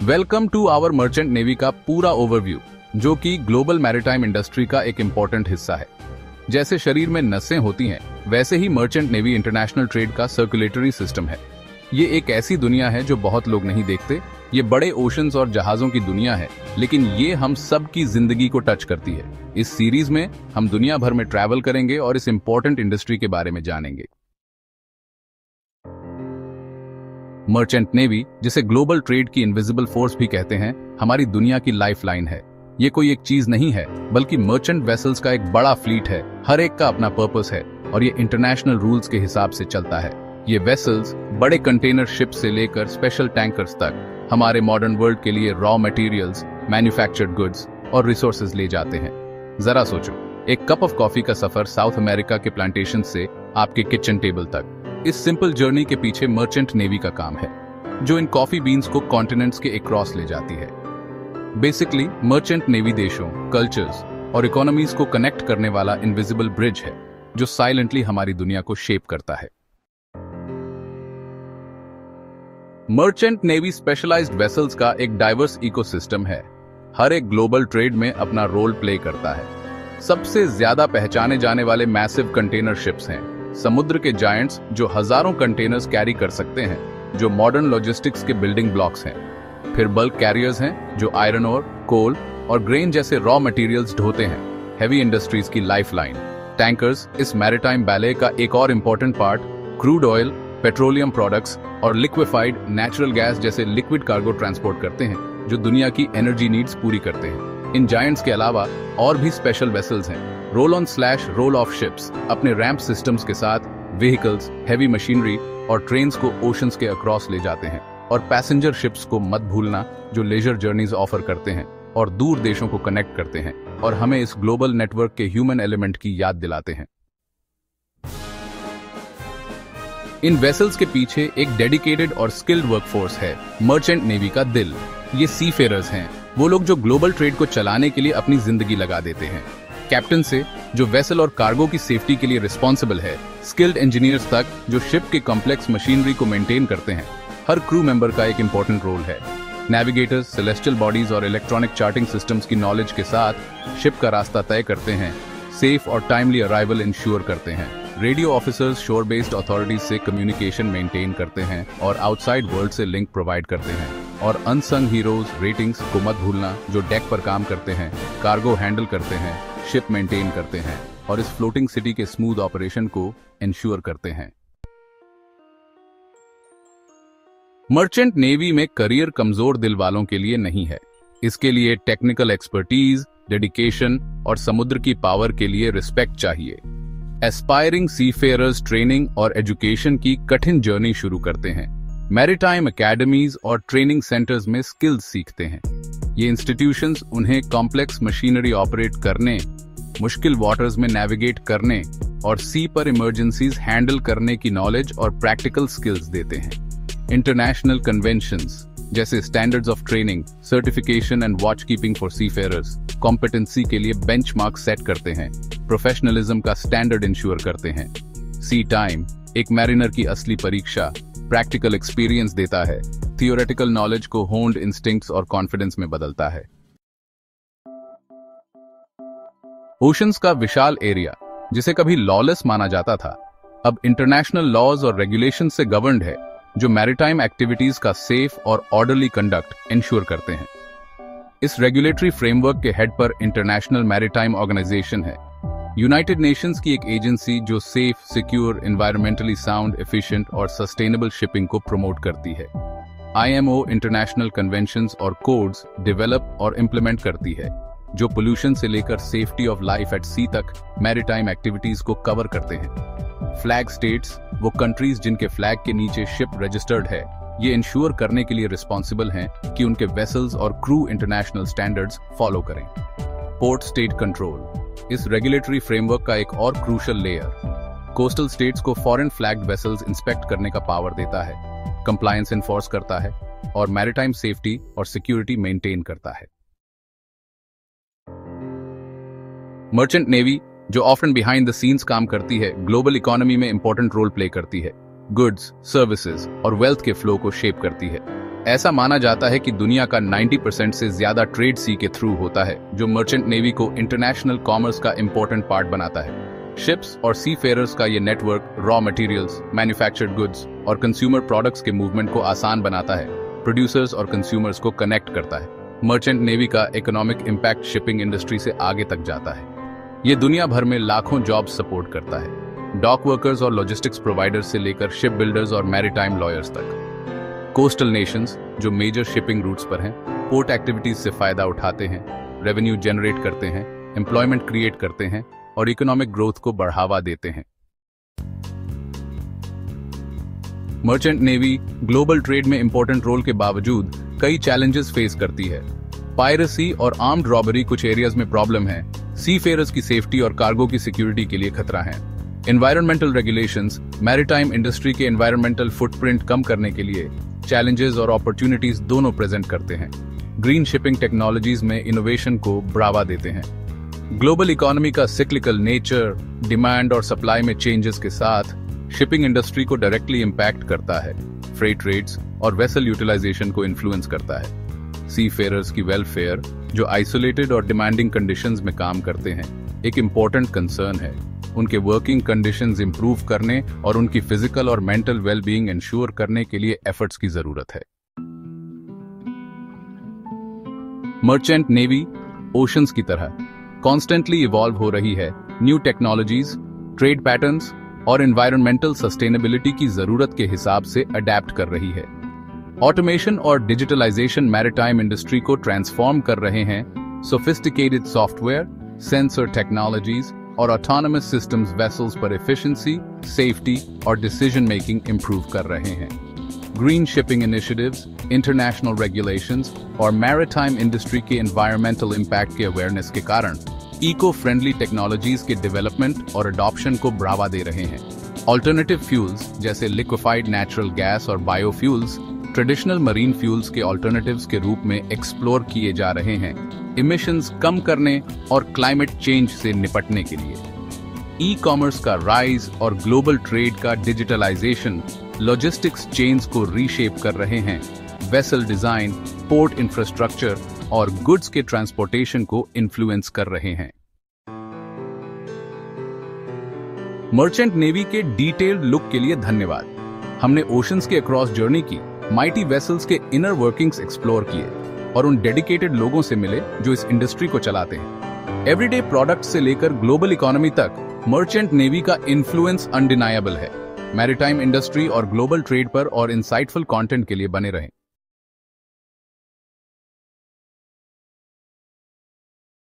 Welcome to our merchant navy का पूरा overview, जो कि ग्लोबल मैरिटाइम इंडस्ट्री का एक इंपॉर्टेंट हिस्सा है। जैसे शरीर में नसें होती हैं, वैसे ही मर्चेंट नेवी इंटरनेशनल ट्रेड का सर्कुलेटरी सिस्टम है। ये एक ऐसी दुनिया है जो बहुत लोग नहीं देखते। ये बड़े ओशंस और जहाजों की दुनिया है, लेकिन ये हम सब की जिंदगी को टच करती है। इस सीरीज में हम दुनिया भर में ट्रैवल करेंगे और इस इंपॉर्टेंट इंडस्ट्री के बारे में जानेंगे। मर्चेंट नेवी, जिसे ग्लोबल ट्रेड की इनविजिबल फोर्स भी कहते हैं, हमारी दुनिया की लाइफलाइन है। ये कोई एक चीज नहीं है, बल्कि मर्चेंट वेसल्स का एक बड़ा फ्लीट है। हर एक का अपना पर्पस है और ये इंटरनेशनल रूल्स के हिसाब से चलता है। ये वेसल्स बड़े कंटेनर शिप से लेकर स्पेशल टैंकर्स तक हमारे मॉडर्न वर्ल्ड के लिए रॉ मटेरियल्स, मैन्युफैक्चर्ड गुड्स और रिसोर्सेज ले जाते हैं। जरा सोचो, एक कप ऑफ कॉफी का सफर साउथ अमेरिका के प्लांटेशन से आपके किचन टेबल तक। इस सिंपल जर्नी के पीछे मर्चेंट नेवी का काम है, जो इन कॉफी बीन्स को कॉन्टिनेंट्स के अक्रॉस ले जाती है। बेसिकली मर्चेंट नेवी देशों, कल्चर्स और इकोनॉमीज को कनेक्ट करने वाला इनविजिबल ब्रिज है, जो साइलेंटली हमारी दुनिया को शेप करता है। मर्चेंट नेवी स्पेशलाइज्ड वेसल्स का एक डाइवर्स इकोसिस्टम है। हर एक ग्लोबल ट्रेड में अपना रोल प्ले करता है। सबसे ज्यादा पहचाने जाने वाले मैसिव कंटेनर शिप्स हैं, समुद्र के जायंट्स जो हजारों कंटेनर्स कैरी कर सकते हैं, जो मॉडर्न लॉजिस्टिक्स के बिल्डिंग ब्लॉक्स हैं। फिर बल्क कैरियर्स हैं, जो आयरन ओर, कोल और ग्रेन जैसे रॉ मटेरियल्स ढोते हैं। हेवी इंडस्ट्रीज की लाइफलाइन टैंकर्स इस मैरिटाइम बैले का एक और important part. Crude oil, petroleum products और लिक्विफाइड नेचुरल गैस जैसे लिक्विड कार्गो ट्रांसपोर्ट करते हैं, जो दुनिया की एनर्जी नीड्स पूरी करते हैं। इन जायंट्स के अलावा और भी स्पेशल वेसल्स हैं। Roll on slash roll off ships अपने रैंप सिस्टम्स के साथ व्हीकल्स, हैवी मशीनरी और ट्रेन्स को ओशंस के अक्रॉस ले जाते हैं। और पैसेंजर शिप्स को मत भूलना, जो लेजर जर्नीज ऑफर करते हैं और दूर देशों को कनेक्ट करते हैं और हमें इस ग्लोबल नेटवर्क के ह्यूमन एलिमेंट की याद दिलाते हैं। इन वेसल्स के पीछे एक डेडिकेटेड और स्किल्ड वर्कफोर्स है, मर्चेंट नेवी का दिल। ये सीफेरर्स हैं, वो लोग जो ग्लोबल ट्रेड को चलाने के लिए अपनी जिंदगी लगा देते हैं। कैप्टन से, जो वेसल और कार्गो की सेफ्टी के लिए रिस्पॉन्सिबल है, स्किल्ड इंजीनियर्स तक, जो शिप के कॉम्प्लेक्स मशीनरी को मेंटेन करते हैं। हर क्रू मेंबर का एक इंपॉर्टेंट रोल है। नेविगेटर्स सेलेस्टियल बॉडीज और इलेक्ट्रॉनिक चार्टिंग सिस्टम्स की नॉलेज के साथ शिप का रास्ता तय करते हैं, सेफ और टाइमली अराइवल इंश्योर करते हैं। रेडियो ऑफिसर्स शोर बेस्ड अथॉरिटीज से कम्युनिकेशन मेंटेन करते हैं और आउटसाइड वर्ल्ड से लिंक प्रोवाइड करते हैं। और अनसंग हीरोज रेटिंग्स को मत भूलना, जो डेक पर काम करते हैं, कार्गो हैंडल करते हैं, शिप मेंटेन करते हैं और इस फ्लोटिंग सिटी के स्मूथ ऑपरेशन को इंश्योर करते हैं। मर्चेंट नेवी में करियर कमजोर दिल वालों के लिए नहीं है। इसके लिए टेक्निकल एक्सपर्टीज, डेडिकेशन और समुद्र की पावर के लिए रिस्पेक्ट चाहिए। एस्पायरिंग सीफेयरर्स ट्रेनिंग और एजुकेशन की कठिन जर्नी शुरू करते हैं। मैरिटाइम एकेडमीज और ट्रेनिंग सेंटर्स में स्किल्स सीखते हैं। ये इंस्टीट्यूशंस उन्हें कॉम्प्लेक्स मशीनरी ऑपरेट करने, मुश्किल वाटर्स में नेविगेट करने और सी पर इमरजेंसीज हैंडल करने की नॉलेज और प्रैक्टिकल स्किल्स देते हैं। इंटरनेशनल कन्वेंशंस जैसे standards of training, certification and watch keeping for seafarers competency के लिए बेंचमार्क सेट करते हैं, प्रोफेशनलिज्म का स्टैंडर्ड इंश्योर करते हैं। सी टाइम एक मैरिनर की असली परीक्षा, प्रैक्टिकल एक्सपीरियंस देता है, थियोरेटिकल नॉलेज को होन्ड इंस्टिंक्ट्स और कॉन्फिडेंस में बदलता है। ओशंस का विशाल एरिया, जिसे कभी लॉलेस माना जाता था, अब इंटरनेशनल लॉज और रेगुलेशन से गवर्नड है, जो मैरिटाइम एक्टिविटीज का सेफ और ऑर्डरली कंडक्ट इंश्योर करते हैं। इस रेगुलेटरी फ्रेमवर्क के हेड पर इंटरनेशनल मैरिटाइम ऑर्गेनाइजेशन है, यूनाइटेड नेशंस की एक एजेंसी जो safe, secure, environmentally sound, efficient और सस्टेनेबल शिपिंग को प्रमोट करती है। IMO इंटरनेशनल कन्वेंशंस और कोड्स डेवलप और इंप्लीमेंट करती है, जो पोल्यूशन से लेकर सेफ्टी ऑफ लाइफ एट सी तक मैरिटाइम एक्टिविटीज को कवर करते हैं। फ्लैग स्टेट्स, वो कंट्रीज जिनके फ्लैग के नीचे शिप रजिस्टर्ड है, ये इंश्योर करने के लिए रिस्पॉन्सिबल हैं कि उनके वेसल्स और क्रू इंटरनेशनल स्टैंडर्ड्स फॉलो करें। पोर्ट स्टेट कंट्रोल इस रेगुलेटरी फ्रेमवर्क का एक और क्रूशियल लेयर। कोस्टल स्टेट्स को फॉरेन फ्लैग्ड वेसल्स इंस्पेक्ट करने का पावर देता है, कंप्लायंस एनफोर्स करता है और मैरिटाइम सेफ्टी और सिक्योरिटी मेंटेन करता है। मर्चेंट नेवी, जो ऑफन बिहाइंड द सीन्स काम करती है, ग्लोबल इकोनॉमी में इंपॉर्टेंट रोल प्ले करती है। गुड्स, सर्विसेज और वेल्थ के फ्लो को शेप करती है। ऐसा माना जाता है कि दुनिया का 90% से ज्यादा ट्रेड सी के थ्रू होता है, जो मर्चेंट नेवी को इंटरनेशनल कॉमर्स का इंपॉर्टेंट पार्ट बनाता है। शिप्स और सी फेयरर्स का ये network raw materials, manufactured goods और कंज्यूमर प्रोडक्ट्स के मूवमेंट को आसान बनाता है, प्रोड्यूसर्स और कंज्यूमर्स को कनेक्ट करता है। मर्चेंट नेवी का इकोनॉमिक इम्पैक्ट शिपिंग इंडस्ट्री से आगे तक जाता है। ये दुनिया भर में लाखों जॉब्स सपोर्ट करता है, डॉक वर्कर्स और लॉजिस्टिक्स प्रोवाइडर्स से लेकर शिप बिल्डर्स और मैरीटाइम लॉयर्स तक। कोस्टल नेशंस जो मेजर शिपिंग रूट्स पर हैं, पोर्ट एक्टिविटीज से फायदा उठाते हैं, रेवेन्यू जनरेट करते हैं, एम्प्लॉयमेंट क्रिएट करते हैं और इकोनॉमिक ग्रोथ को बढ़ावा देते हैं। मर्चेंट नेवी ग्लोबल ट्रेड में इंपॉर्टेंट रोल के बावजूद कई चैलेंजेस फेस करती है। पायरेसी और आर्म्ड रॉबरी कुछ एरियाज में प्रॉब्लम है, सी फेयरर्स की सेफ्टी और कार्गो की सिक्योरिटी के लिए खतरा है। एनवायरमेंटल रेगुलेशंस मैरीटाइम इंडस्ट्री के एनवायरमेंटल फुटप्रिंट कम करने के लिए चैलेंजेस और अपॉर्चुनिटीज दोनों प्रेजेंट करते हैं। ग्रीन शिपिंग टेक्नोलॉजीज में इनोवेशन को बढ़ावा देते हैं। ग्लोबल इकोनॉमी का सिक्लिकल नेचर, डिमांड और सप्लाई में चेंजेस के साथ शिपिंग इंडस्ट्री को डायरेक्टली इंपैक्ट करता है। फ्रेट रेट्स और वेसल यूटिलाइजेशन को इन्फ्लुएंस करता है। सी फेयरर्स की वेलफेयर, जो आइसोलेटेड और डिमांडिंग कंडीशंस में काम करते हैं, एक इम्पोर्टेंट कंसर्न है। उनके वर्किंग कंडीशंस इंप्रूव करने और उनकी फिजिकल और मेंटल वेलबीइंग इंश्योर करने के लिए एफर्ट्स की जरूरत है। मर्चेंट नेवी ओशंस की तरह कॉन्स्टेंटली इवॉल्व हो रही है। न्यू टेक्नोलॉजीज, ट्रेड पैटर्न्स और एनवायरमेंटल सस्टेनेबिलिटी की जरूरत के हिसाब से अडेप्ट कर रही है। ऑटोमेशन और डिजिटलाइजेशन मैरीटाइम इंडस्ट्री को ट्रांसफॉर्म कर रहे हैं। सोफिस्टिकेटेड सॉफ्टवेयर, सेंसर टेक्नोलॉजीज और ऑटोनमस सिस्टम्स वेसल्स पर एफिशिएंसी, सेफ्टी और डिसीजन मेकिंग इंप्रूव कर रहे हैं। Green shipping initiatives, international regulations और मैरीटाइम इंडस्ट्री के एनवायरमेंटल इम्पैक्ट के अवेयरनेस के कारण इको फ्रेंडली टेक्नोलॉजीज के डेवलपमेंट और अडॉप्शन को बढ़ावा दे रहे हैं। ऑल्टरनेटिव फ्यूल्स जैसे लिक्विफाइड नेचुरल गैस और बायोफ्यूल्स ट्रेडिशनल मरीन फ्यूल्स के ऑल्टरनेटिव्स के रूप में एक्सप्लोर किए जा रहे हैं, इमिशंस कम करने और क्लाइमेट चेंज से निपटने के लिए। ई कॉमर्स का राइज और ग्लोबल ट्रेड का डिजिटलाइजेशन लॉजिस्टिक्स चेन्स को रीशेप कर रहे हैं, वेसल डिजाइन, पोर्ट इंफ्रास्ट्रक्चर और गुड्स के ट्रांसपोर्टेशन को इन्फ्लुएंस कर रहे हैं। मर्चेंट नेवी के डिटेल्ड लुक के लिए धन्यवाद। हमने ओशंस के अक्रॉस जर्नी की, माइटी वेसल्स के इनर वर्किंग्स एक्सप्लोर किए और उन डेडिकेटेड लोगों से मिले जो इस इंडस्ट्री को चलाते हैं। एवरीडे प्रोडक्ट से लेकर ग्लोबल इकोनॉमी तक मर्चेंट नेवी का इन्फ्लुएंस अनडिनायबल है। मैरीटाइम इंडस्ट्री और ग्लोबल ट्रेड पर और इंसाइटफुल कंटेंट के लिए बने रहें।